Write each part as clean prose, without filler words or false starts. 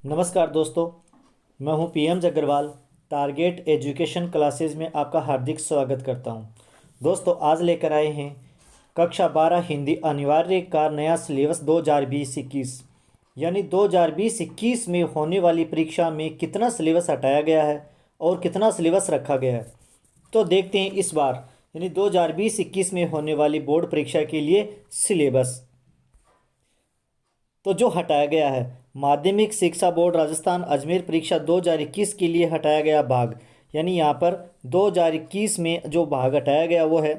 नमस्कार दोस्तों, मैं हूं PM Agarwal. Target education classes में आपका हार्दिक स्वागत करता हूं। दोस्तों, आज लेकर आए हैं कक्षा 12 हिंदी अनिवार्य का नया सिलेबस 2020-21। यानी 2020-21 में होने वाली परीक्षा में कितना सिलेबस हटाया गया है और कितना सिलेबस रखा गया है। तो देखते हैं इस बार यानी 2020-21 में होने वाली बोर्ड परीक्षा के लिए सिलेबस। तो जो हटाया गया है, माध्यमिक शिक्षा बोर्ड राजस्थान अजमेर परीक्षा 2021 के लिए हटाया गया भाग, यानी यहाँ पर 2021 में जो भाग हटाया गया वो है,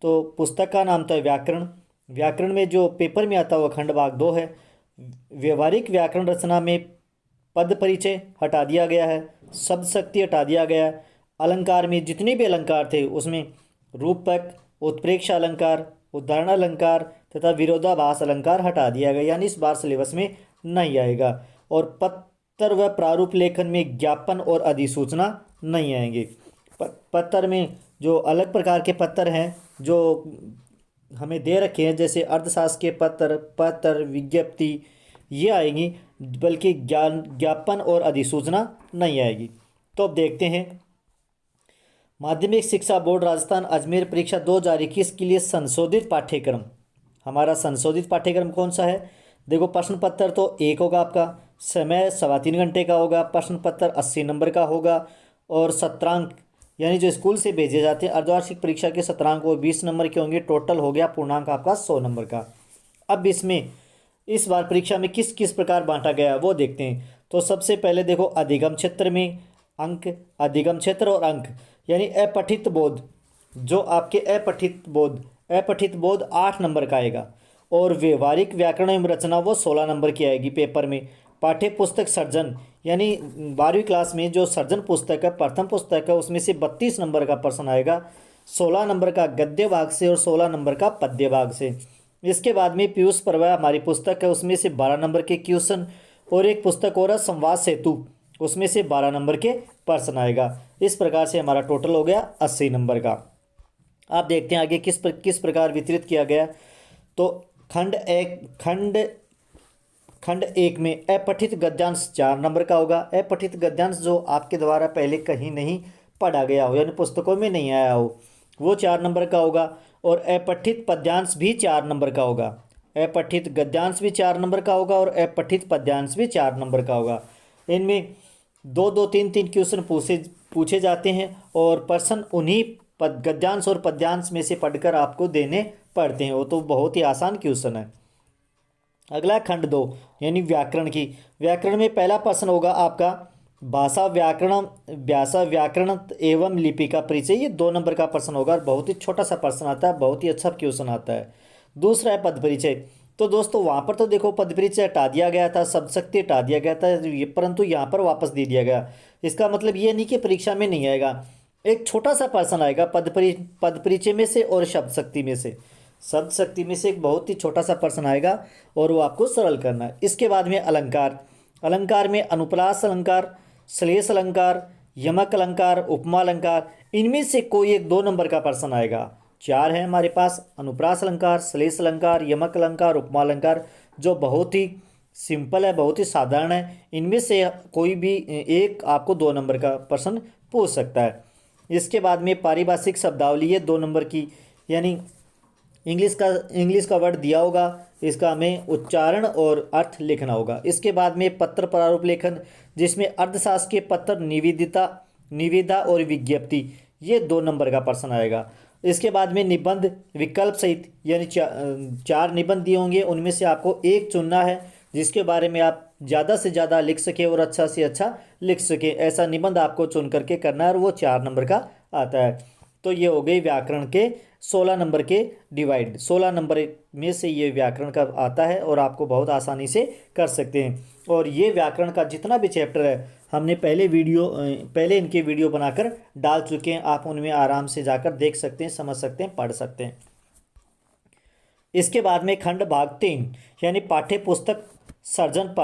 तो पुस्तक का नाम तो है व्याकरण। व्याकरण में जो पेपर में आता है वो खंड भाग 2 है। व्यवहारिक व्याकरण रचना में पद परिचय हटा दिया गया है, शब्द शक्ति हटा दिया गया है। अलंकार में जितने भी अलंकार थे उसमें रूपक, उत्प्रेक्षा अलंकार, उदाहरण अलंकार तथा विरोधाभास अलंकार हटा दिया गया, यानी इस बार सिलेबस में नहीं आएगा। और पत्र व प्रारूप लेखन में ज्ञापन और अधिसूचना नहीं आएंगे। पत्र में जो अलग प्रकार के पत्र हैं जो हमें दे रखे हैं, जैसे अर्थशास्त्र के पत्र विज्ञप्ति, ये आएंगी, बल्कि ज्ञापन और अधिसूचना नहीं आएगी। तो अब देखते हैं माध्यमिक शिक्षा बोर्ड राजस्थान अजमेर परीक्षा 2021 के लिए संशोधित पाठ्यक्रम। हमारा संशोधित पाठ्यक्रम कौन सा है? देखो, प्रश्न पत्र तो एक होगा, आपका समय 3.25 घंटे का होगा, प्रश्न पत्र 80 नंबर का होगा, और सत्रांक यानी जो स्कूल से भेजे जाते हैं अर्धवार्षिक परीक्षा के सत्रांक वो 20 नंबर के होंगे। टोटल हो गया पूर्णांक आपका 100 नंबर का। अब इसमें इस बार परीक्षा में किस किस प्रकार बांटा गया है वो देखते हैं। तो सबसे पहले देखो, अधिगम क्षेत्र में अंक, अधिगम क्षेत्र और अंक, यानी अपठित बोध, जो आपके अपठित बोध 8 नंबर का आएगा, और व्यवहारिक व्याकरण एवं रचना वो 16 नंबर की आएगी पेपर में। पाठ्य पुस्तक सर्जन, यानी 12वीं क्लास में जो सर्जन पुस्तक है, प्रथम पुस्तक है, उसमें से 32 नंबर का प्रश्न आएगा, 16 नंबर का गद्य भाग से और 16 नंबर का पद्य भाग से। इसके बाद में पीयूष पर्व हमारी पुस्तक है, उसमें से 12 नंबर के क्वेश्चन, और एक पुस्तक और है संवाद सेतु, उसमें से 12 नंबर के प्रश्न आएगा। इस प्रकार से हमारा टोटल हो गया 80 नंबर का। आप देखते हैं आगे किस प्रकार वितरित किया गया। तो खंड एक में अपठित गद्यांश 4 नंबर का होगा। अपठित गद्यांश जो आपके द्वारा पहले कहीं नहीं पढ़ा गया हो, यानी पुस्तकों में नहीं आया हो, वो 4 नंबर का होगा। और अपठित पद्यांश भी 4 नंबर का होगा। अपठित गद्यांश भी 4 नंबर का होगा और अपठित पद्यांश भी 4 नंबर का होगा। इनमें 2-2, 3-3 क्वेश्चन पूछे जाते हैं, और प्रश्न उन्हीं गद्यांश और पद्यांश में से पढ़कर आपको देने पड़ते हैं। वो तो बहुत ही आसान क्वेश्चन है। अगला खंड 2 यानी व्याकरण में पहला प्रश्न होगा आपका भाषा व्याकरण एवं लिपि का परिचय। ये 2 नंबर का प्रश्न होगा, बहुत ही छोटा सा प्रश्न आता है, बहुत ही अच्छा क्वेश्चन आता है। दूसरा है पद परिचय। तो दोस्तों, वहाँ पर तो देखो पद परिचय हटा दिया गया था, शब्द शक्ति हटा दिया गया था, परंतु यहाँ पर वापस दे दिया गया। इसका मतलब ये नहीं कि परीक्षा में नहीं आएगा, एक छोटा सा प्रश्न आएगा पद परिचय में से और शब्द शक्ति में से। शब्द शक्ति में से एक बहुत ही छोटा सा प्रश्न आएगा और वो आपको सरल करना है। इसके बाद में अलंकार में अनुप्रास अलंकार, श्लेष अलंकार, यमक अलंकार, उपमा अलंकार, इनमें से कोई एक 2 नंबर का प्रश्न आएगा। 4 है हमारे पास, अनुप्रास अलंकार, श्लेष अलंकार, यमक अलंकार, उपमा अलंकार, जो बहुत ही सिंपल है, बहुत ही साधारण है। इनमें से कोई भी एक आपको 2 नंबर का प्रश्न पूछ सकता है। इसके बाद में पारिभाषिक शब्दावली है 2 नंबर की, यानी इंग्लिश का वर्ड दिया होगा, इसका हमें उच्चारण और अर्थ लिखना होगा। इसके बाद में पत्र प्रारूप लेखन, जिसमें अर्थशास्त्र के पत्र, निविदा और विज्ञप्ति, ये 2 नंबर का प्रश्न आएगा। इसके बाद में निबंध विकल्प सहित, यानी 4 निबंध दिए होंगे, उनमें से आपको एक चुनना है जिसके बारे में आप ज़्यादा से ज़्यादा लिख सके और अच्छा से अच्छा लिख सके। ऐसा निबंध आपको चुन करके करना है, और वो 4 नंबर का आता है। तो ये हो गई व्याकरण के 16 नंबर के डिवाइड। 16 नंबर में से ये व्याकरण का आता है और आपको बहुत आसानी से कर सकते हैं। और ये व्याकरण का जितना भी चैप्टर है हमने पहले इनके वीडियो बनाकर डाल चुके हैं, आप उनमें आराम से जाकर देख सकते हैं, समझ सकते हैं, पढ़ सकते हैं। इसके बाद में खंड भाग 3 यानी पाठ्य पुस्तक सर्जन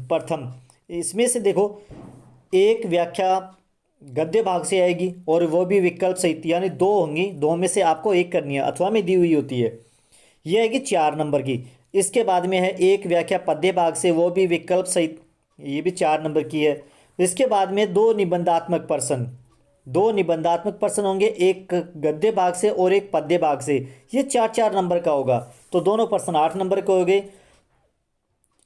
प्रथम, इसमें से देखो एक व्याख्या गद्य भाग से आएगी और वो भी विकल्प सहित, यानी 2 होंगी, 2 में से आपको एक करनी है, अथवा में दी हुई होती है। ये आएगी 4 नंबर की। इसके बाद में है एक व्याख्या पद्य भाग से, वो भी विकल्प सहित, ये भी 4 नंबर की है। इसके बाद में दो निबंधात्मक प्रश्न, दो निबंधात्मक प्रश्न होंगे, एक गद्य भाग से और एक पद्य भाग से, ये 4-4 नंबर का होगा। तो दोनों प्रश्न 8 नंबर के हो गए,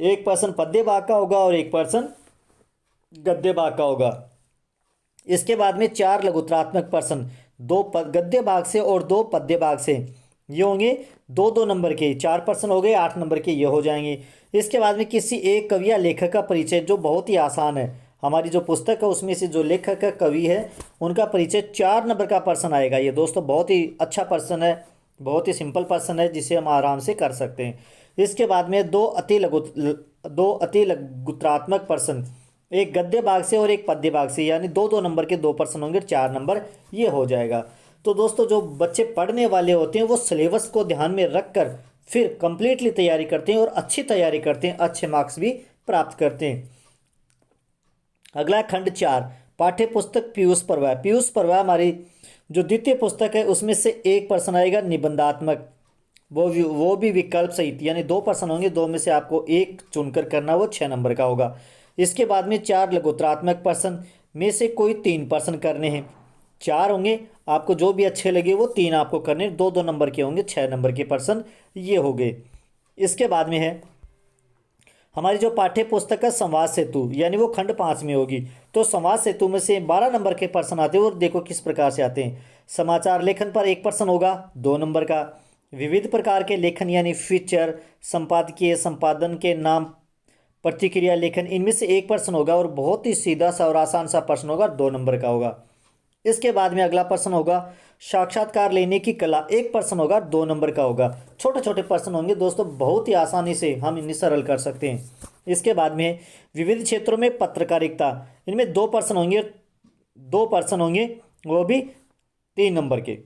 एक प्रश्न पद्य भाग का होगा और एक प्रश्न गद्य भाग का होगा। इसके बाद में 4 लघुत्रात्मक प्रश्न, दो गद्य भाग से और दो पद्य भाग से, ये होंगे 2-2 नंबर के, 4 प्रश्न हो गए, 8 नंबर के ये हो जाएंगे। इसके बाद में किसी एक कवि या लेखक का परिचय, जो बहुत ही आसान है, हमारी जो पुस्तक है उसमें से जो लेखक का कवि है उनका परिचय 4 नंबर का प्रश्न आएगा। ये दोस्तों बहुत ही अच्छा प्रश्न है, बहुत ही सिंपल प्रश्न है जिसे हम आराम से कर सकते हैं। इसके बाद में दो अति लघुत्रात्मक प्रश्न, एक गद्य भाग से और एक पद्य भाग से, यानी 2-2 नंबर के 2 प्रश्न होंगे, 4 नंबर ये हो जाएगा। तो दोस्तों जो बच्चे पढ़ने वाले होते हैं वो सिलेबस को ध्यान में रखकर फिर कंप्लीटली तैयारी करते हैं और अच्छी तैयारी करते हैं, अच्छे मार्क्स भी प्राप्त करते हैं। अगला खंड 4, पाठ्य पुस्तक पीयूष पर्व। पीयूष पर्व हमारी जो द्वितीय पुस्तक है उसमें से एक प्रश्न आएगा निबंधात्मक, वो भी विकल्प सहित, यानी 2 प्रश्न होंगे, 2 में से आपको एक चुनकर करना, वो 6 नंबर का होगा। इसके बाद में 4 लघुत्रात्मक प्रश्न में से कोई 3 प्रश्न करने हैं, 4 होंगे, आपको जो भी अच्छे लगे वो 3 आपको करने, 2-2 नंबर के होंगे, 6 नंबर के प्रश्न ये हो गए। इसके बाद में है हमारी जो पाठ्य पुस्तक है संवाद सेतु, यानी वो खंड 5 में होगी। तो संवाद सेतु में से 12 नंबर के प्रश्न आते हैं और देखो किस प्रकार से आते हैं। समाचार लेखन पर एक प्रश्न होगा 2 नंबर का, विविध प्रकार के लेखन यानी फीचर, संपादकीय, संपादन के नाम, प्रतिक्रिया लेखन, इनमें से एक प्रश्न होगा और बहुत ही सीधा सा और आसान सा प्रश्न होगा, 2 नंबर का होगा। इसके बाद में अगला प्रश्न होगा साक्षात्कार लेने की कला, एक प्रश्न होगा, 2 नंबर का होगा। छोटे छोटे प्रश्न होंगे दोस्तों, बहुत ही आसानी से हम इन्हें सरल कर सकते हैं। इसके बाद में विविध क्षेत्रों में पत्रकारिता, इनमें 2 प्रश्न होंगे, 2 प्रश्न होंगे, वो भी 3 नंबर के,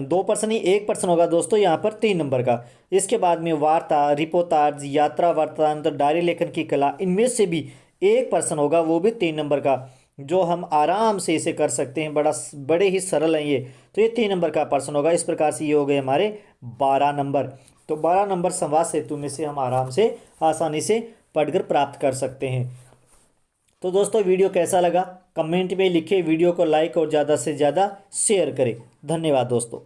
2 प्रश्न ही, एक प्रश्न होगा दोस्तों यहाँ पर 3 नंबर का। इसके बाद में वार्ता, रिपोर्टाज, यात्रा वृत्तांत, डायरी लेखन की कला, इनमें से भी एक प्रश्न होगा, वो भी 3 नंबर का, जो हम आराम से इसे कर सकते हैं, बड़े ही सरल हैं ये। तो ये 3 नंबर का प्रश्न होगा। इस प्रकार से ये हो गए हमारे 12 नंबर। तो 12 नंबर संवाद सेतु में से हम आराम से आसानी से पढ़कर प्राप्त कर सकते हैं। तो दोस्तों वीडियो कैसा लगा कमेंट में लिखिए, वीडियो को लाइक और ज़्यादा से ज़्यादा शेयर करें। धन्यवाद दोस्तों।